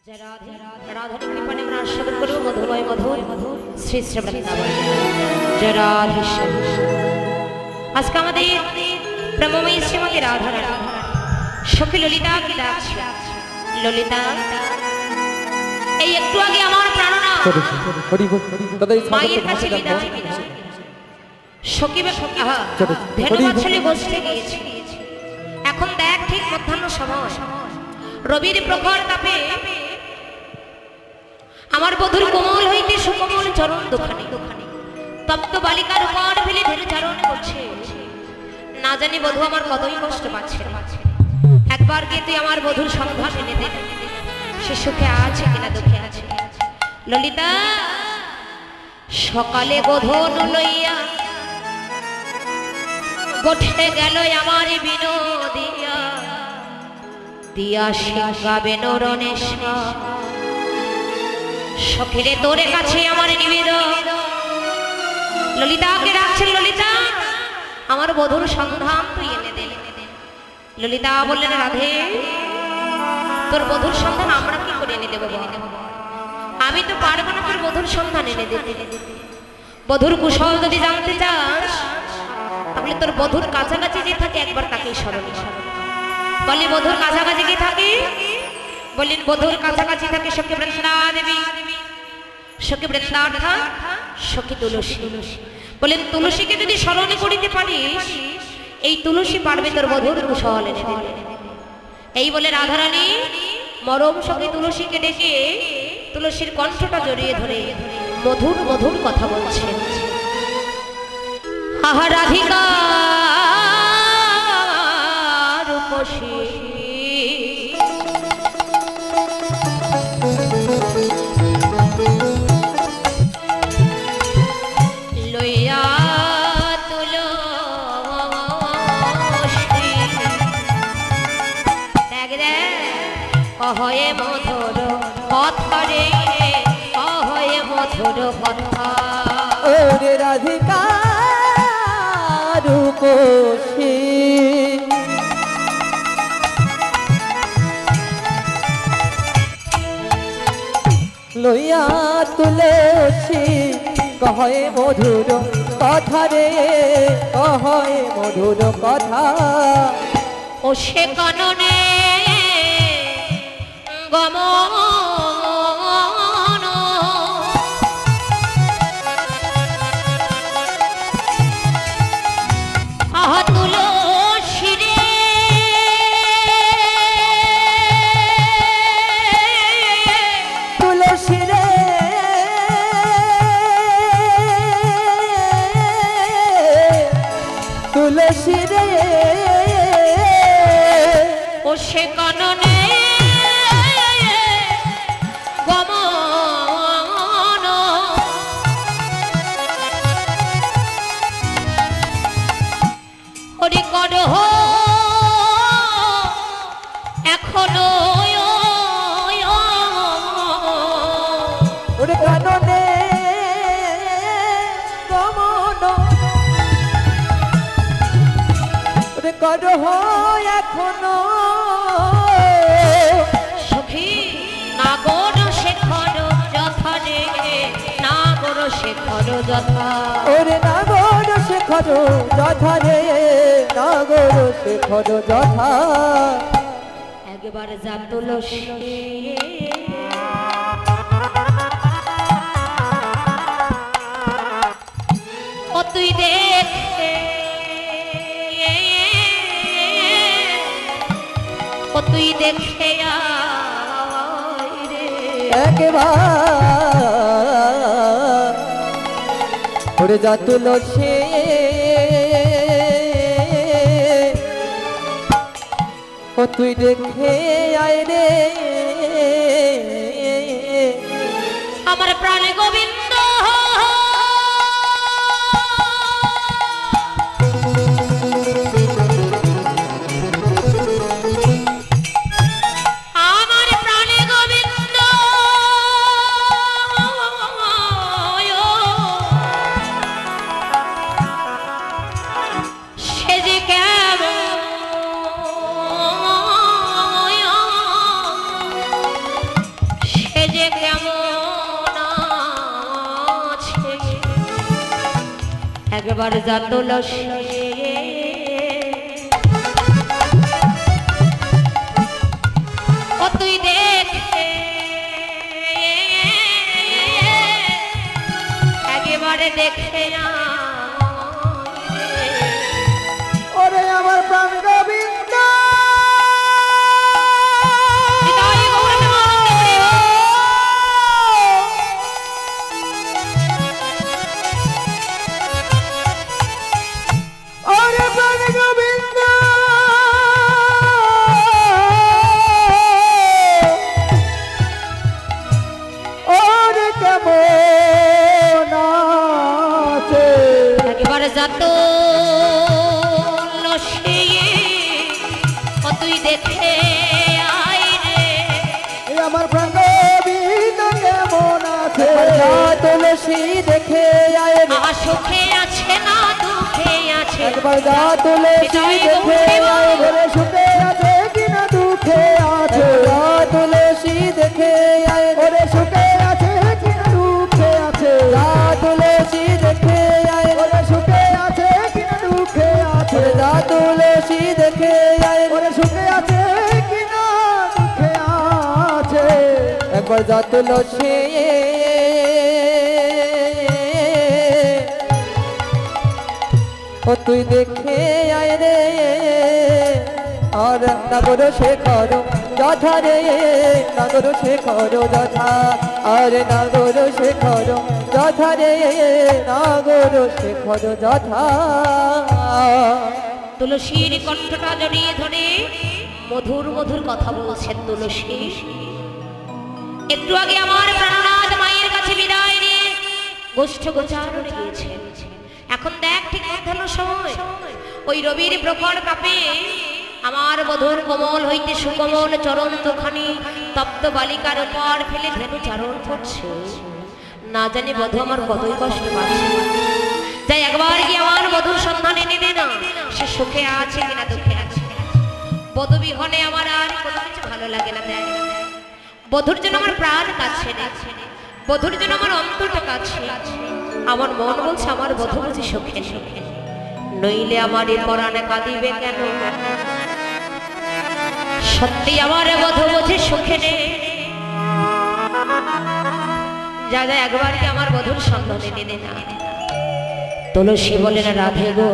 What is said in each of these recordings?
রাধা কৃপানে আমরা আস্বাদন করব মধুময় মধুর শ্রী শ্রী বৃন্দাবন। জয় রাধে শ্যাম। আজকে আমাদের প্রেমময়ী শ্রীমতী রাধা সখী ললিতাকে ডাকছি। ললিতা, এই একটু আগে আমার প্রাণনা মায়ের কাছে বিদায় সখী ধেনুবাছলে বসতে গিয়েছে। এখন দেখ, ঠিক মধ্যাহ্ন সময়, রবির প্রখর তাপে আমার বধূর কোমল হইতে সুকোমল চরণ দুখানি তপ্ত বালিকার উপর ফেলে ধরে চারণ করছে। না জানি বধূ আমার কতই কষ্ট পাচ্ছে। একবার গিয়ে তুই আমার বধূর সন্ধান এনে দে, সে সুখে আছে কিনা দুঃখে আছে। ললিতা, সকালে গোধন লইয়া গোঠে গেল আমার বিনোদিয়া, দিয়া শিখাবে নরনেশা। সখীরে তোরে কাছে আমার নিবেদন। ললিতাকে ডাকছেন, ললিতা আমার বধূর সন্ধান তুই এনে দে। ললিতা বললেন, রাধে তোর বধূর সন্ধান আমরা কি করে এনে দেবো? আমি তো পারবো না তোর বধূর সন্ধান এনে দিতে। বধূর কুশল যদি জানতে চাস, তাহলে তোর বধূর কাছাকাছি যে থাকে একবার তাকেই স্মরণ কর। বলি বধূর কাছাকাছি কি থাকে? বললেন বধূর কাছাকাছি থাকে সখী বৃন্দা দেবী। সখী বৃন্দা অর্থাৎ সখী তুলসী। বলেন তুলসীকে যদি স্মরণ করিতে পারিস, এই তুলসী পারবে তোর বধূর কুশল এনে দিতে। এই বলে রাধারানী মরম সখী তুলসীকে ডেকে তুলসীর কণ্ঠটা জড়িয়ে ধরে মধুর মধুর কথা বলছেন। আহা রাধিকা রূপসী, লইয়া তুলসী, দেখ অহয়ে মধুর কথা রে, অহয়ে মধুর কথা। ওরে রাধিকা রূপসী, লইয়া তুলসী, কহে মধুর কথা রে, কহে মধুর কথা। ও সে কাননে গমন, আহা তুলসী রে, তুলসী রে, তুলসী রে, ও সে কাননে গমন, হরি করহ এখনো ওরে কাননে গমন, ওরে করহ এখনো। সখী নাগর শেখর যথা রে, নাগর শেখর যথা। ওরে নাগর শেখর যথা রে, নাগর শেখর যথা। একবার যা তুলসী, ও তুই দেখ, ও তুই দেখে আয় রে। একবার ওরে যা তুলসী, ও তুই দেখে আয় রে। আমার প্রাণে গোবিন্দ, আমার প্রাণে গোবিন্দ, সে যে কেমন একবার যা তুলসী ও তুই দেখ একেবারে দেখে না ওরে আমার প্রাণ গোবিন্দ ওরে প্রাণ গোবিন্দ ওরে কেমন আছে একেবারে যত ও তুই দেখে আয় রে এই আমার প্রাণ গোবিন্দ কেমন আছে তুলসী দেখে আয় রে সুখে আছে না দুঃখে আছে একবার যা তুলসী দেখে আয় রে সুখে আছে কিনা দুঃখে আছে যা তুলসী দেখে আয় রে সুখে আছে কিনা দুঃখে আছে যা তুলসী দেখে আয় রে সুখে আছে কিনা দুঃখে আছে যা তুলসী দেখে আয় রে সুখে আছে কিনা দুঃখে আছে একবার যা তুলসী ও তুই দেখে আয় রে আর নগর শেখর যথা রে নগর শেখর যথা আর নগর শেখর যথা রে নগর শেখর যথা তুলসীর কণ্ঠটা জড়িয়ে ধরে মধুর মধুর কথা বলছেন তুলসী একটু আগে আমার প্রাণনাথ মায়ের কাছে বিদায় নিয়ে গোষ্ঠ গোচারণে গিয়েছেন এখন দেখ ঠিক মধ্যাহ্ন সময় ওই রবির প্রখর কাপে আমার মধুর কোমল হইতে সুকোমল চরণ দুখানি তপ্ত বালিকার উপর ফেলে ধেনু চারণ করছে না জানি বধূ আমার কতই কষ্ট পাচ্ছে তাই একবার কি আমার বধূর সন্ধান এনে দে না সে সুখে আছে কিনা দুঃখে আছে বধূ বিহনে আমার আর কোনো কিছু ভালো লাগে না দেখ বধূর জন্য আমার প্রাণ কাছে বধূর জন্য আমার অন্তরটা কাছে আমার মন বলছে আমার বধূ বুঝি সুখে সুখে নইলে আমার এ পরাণে কাঁদিবে কেন সত্যি আমার বধূ বুঝি সুখে নেই যা যা একবার কি আমার বধূর সন্ধান এনে দে না তুলসী বলে না রাধে গো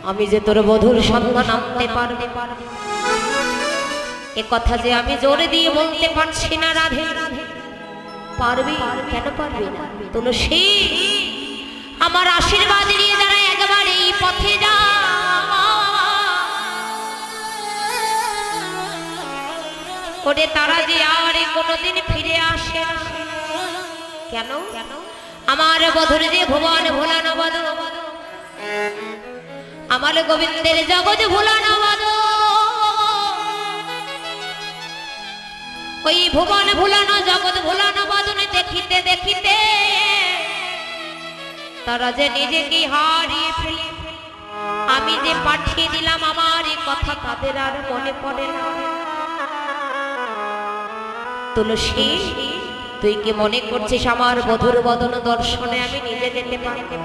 আমি যে তোর বধূর সন্ধান আনতে পারবে এ কথা যে আমি জোরে দিয়ে বলতে পারছি না রাধে পারবি কেন পারবি না তুলসী আমার আশীর্বাদ নিয়ে যারা একবার এই পথে যা ওরে তারা যে আর কোনোদিন ফিরে আসে না কেন আমার বধুর যে ভুবন ভোলানো বদ আমার গোবিন্দের জগৎ ভোলানো বদ ওই ভুবন ভুলানো জগৎ ভুলানো বদনে দেখিতে দেখিতে তারা যে নিজেকে হারিয়ে ফেলে আমি যে পাঠিয়ে দিলাম আমার এই কথা তাদের আর মনে পড়ে না তুলসী তুই কি মনে করছিস আমার বধুর বদন দর্শনে আমি নিজে যেতে পারবো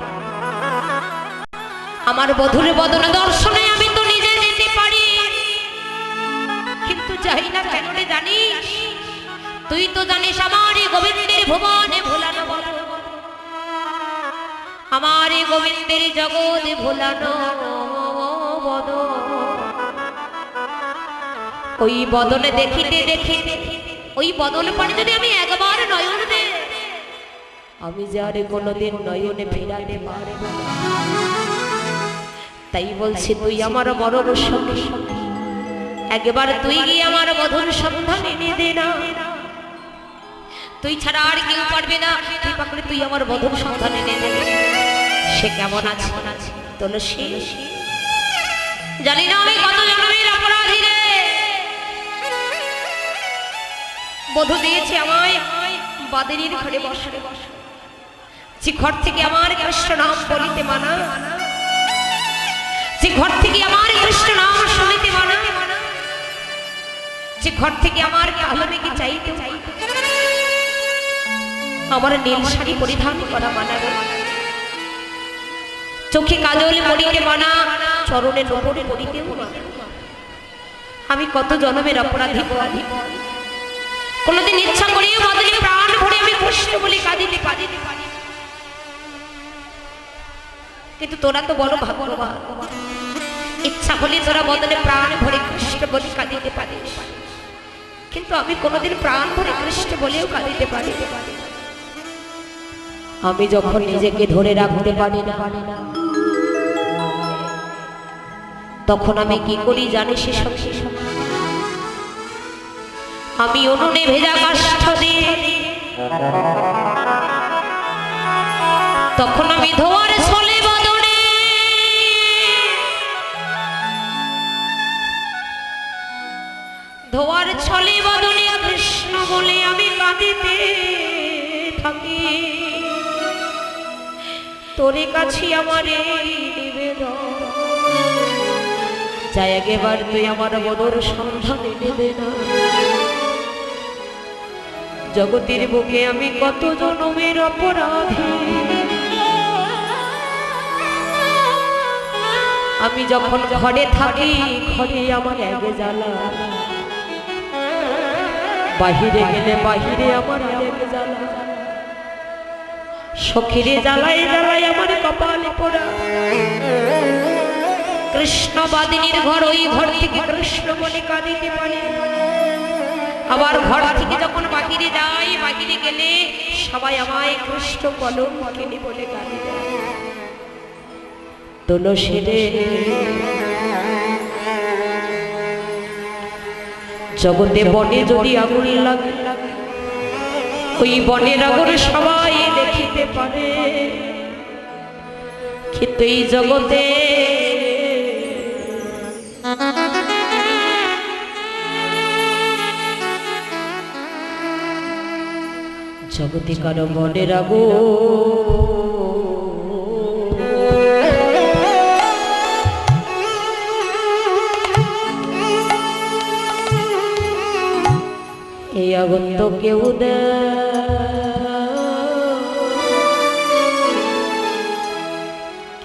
আমার বধুর বদন দর্শনে আমি তো নিজে যেতে পারি কিন্তু যাই না কেন রে জানিস তুই তো জানিস আমার এই গোবিন্দের ভুবনে ভোলানো বদন আমার এই গোবিন্দের জগৎ ভোলানো বদন ওই বদনে দেখিতে দেখিতে ওই বদল পানি যদি আমি একবার নয়ন দে আমি যে আর কোনোদিন নয়নে ফেরাতে পারবো না তাই বলছি তুই আমার মরণ সঙ্গী একবার তুই গিয়ে আমার মধুর সন্ধান এনে দে না তুই ছাড়া আর কেউ পারবে না তুই পাকলে তুই আমার মধুর সন্ধান এনে দে সে কেমন আছে তুলসী জানি না আমি কত জন্মের অপরাধী রে বধূ দিয়েছে আমায় বাদেরীর ঘরে বসে যে ঘর থেকে আমার কৃষ্ণ নাম বলিতে মানা যে ঘর থেকে আমার কৃষ্ণ নাম শুনিতে মানা যে ঘর থেকে আমার কালো মেঘে চাইতে আমার নীল শাড়ি পরিধান করা মানা চোখে কাজল পড়িতে মানা, চরণে নবরে পড়িতেও মানা। আমি কত জনমের অপরাধী, কোনদিন ইচ্ছা করিও বদলে প্রাণ ভরে আমি কৃষ্ণ বলে কাঁদিতে পারি, কিন্তু তোরা তো বড় ভাগ্যবান, ইচ্ছা হলে তোরা বদলে প্রাণ ভরে কৃষ্ণ বলে কাঁদিতে পারিস, কিন্তু আমি কোনোদিন প্রাণ ভরে কৃষ্ণ বলেও কাঁদিতে পারি। আমি যখন নিজেকে ধরে রাখতে পারি না, তখন আমি কি করি জানিস? আমি উনুনে ভেজা কাষ্ঠ দিয়ে তখন আমি ধোয়ার ছলে বদনে ধোয়ার ছলে বদনে কৃষ্ণ বলে আমি কাঁদিতে থাকি। তোরে কাছে আমার এই নিবেদন, যাই একেবার তুই আমার বদর সন্ধান এনে দে না। জগতের বুকে আমি কত জনমের অপরাধী, আমি যখন ঘরে থাকি ঘরে আমার এক জ্বালা, বাহিরে গেলে বাহিরে আমার এক জ্বালা, সখীরে জ্বালায় জ্বালায় আমার কপালে পোড়া। কৃষ্ণবাদিনীর ঘর, ওই ঘর থেকে কৃষ্ণ বলে কাঁদিতে পারে, আবার ঘর থেকে যখন বাহিরে যাই, বাহিরে গেলে সবাই আমায় কৃষ্ণ কলঙ্কিনী বলে গালি দেয়। তুলসী রে, জগতে বনে যদি আগুন লাগে, ওই বনের আগুন সবাই দেখিতে পারে, কিন্তু এই জগতে জগতে কারো বনের আগুন এই আগুন তো কেউ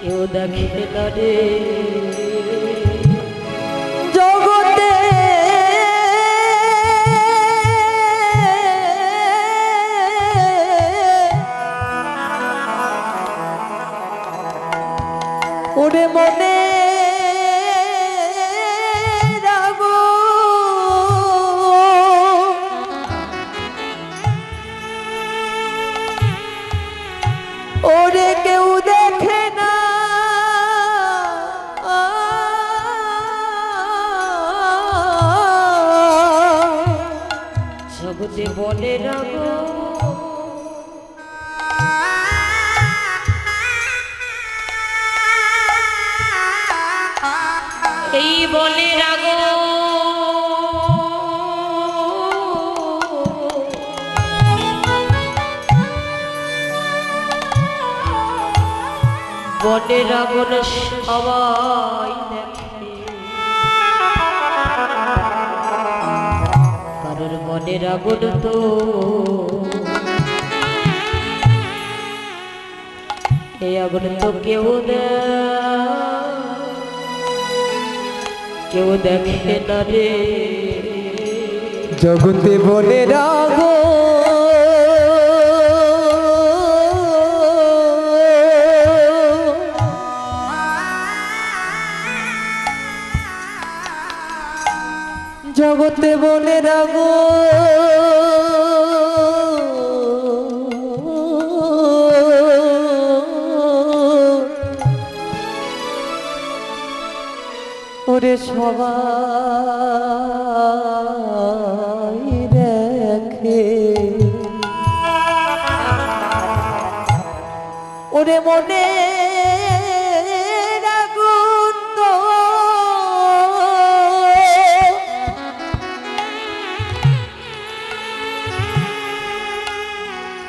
কেউ দেখে না রে। জগতে ওরে মনে ওরে কেউ দেখে না, জগতে বনে রাগো এই বনে রাগো বনের আগুন সবাই দেখে, কারোর বনের আগুন তো এই আগুন তো কেউ দেখে না রে। জগতে বনে রাগো জগতে বনে রাগো ওরে সবাই দেখে, ওরে মনে আগুন তো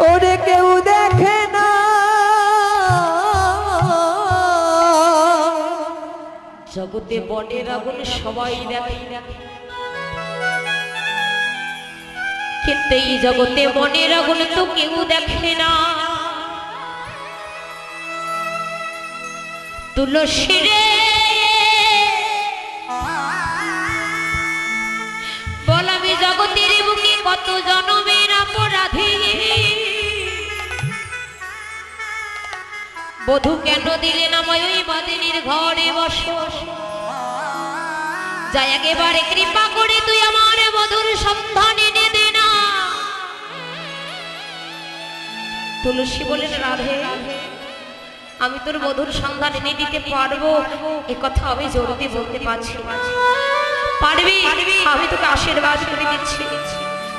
ওরে কেউ দেখে না, জগতে বনের আগুন সবাই দেখে, কিন্তু এই জগতে বনের আগুন তো কেউ দেখে না। তুলসী রে বল আমি জগতের বুকে কত জনমের অপরাধী, বধূ কেন দিলে না ওই বাদিনীর ঘরে বস, যাই একেবারে কৃপা করে তুই আমার বধূর সন্ধান এনে দে না। তুলসী বলেন রাধে আমি তোর বধূর সন্ধান এনে দিতে পারবো, এ কথা আমি জোর দিয়ে বলতে পারছি। পারবি? আমি তোকে আশীর্বাদ করে দিচ্ছি,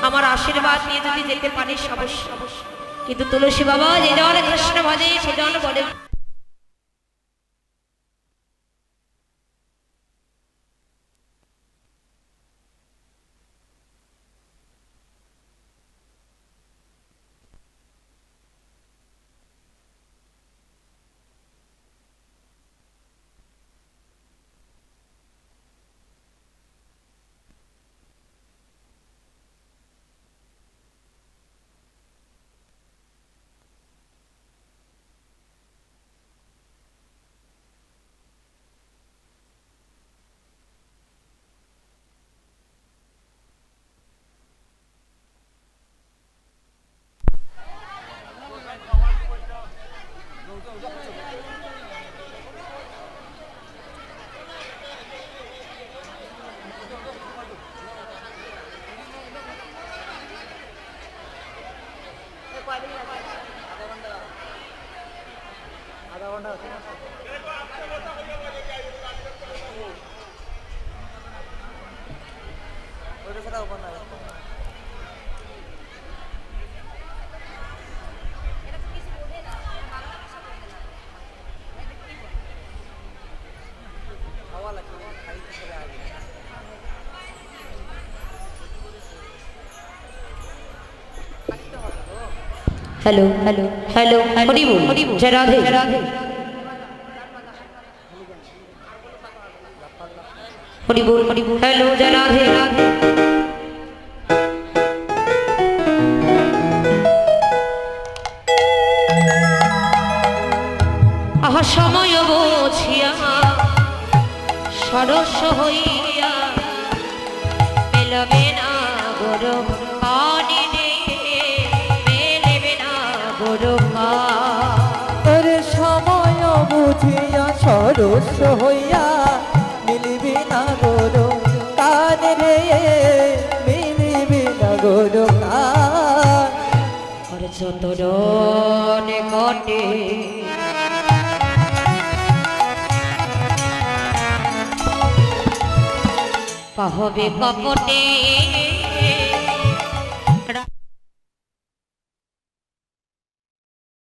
আমার আশীর্বাদ নিয়ে যদি যেতে পারিস অবশ্যই। কিন্তু তুলসী বাবা যে জন কৃষ্ণ ভজে সে জন বলে हेलो हेलो हेलो हरि बोल जय राधे हरि बोल हेलो जय राधे आहा समय बोझिया सरस हইয়া মেলবে না গরু পানি ওরে সময় বুঝিয়া সরস হইয়া মিলিবি না গরু কান রে, মিলিবি না গরু কান। আর যত রনে ঘটে পাহবে কপটে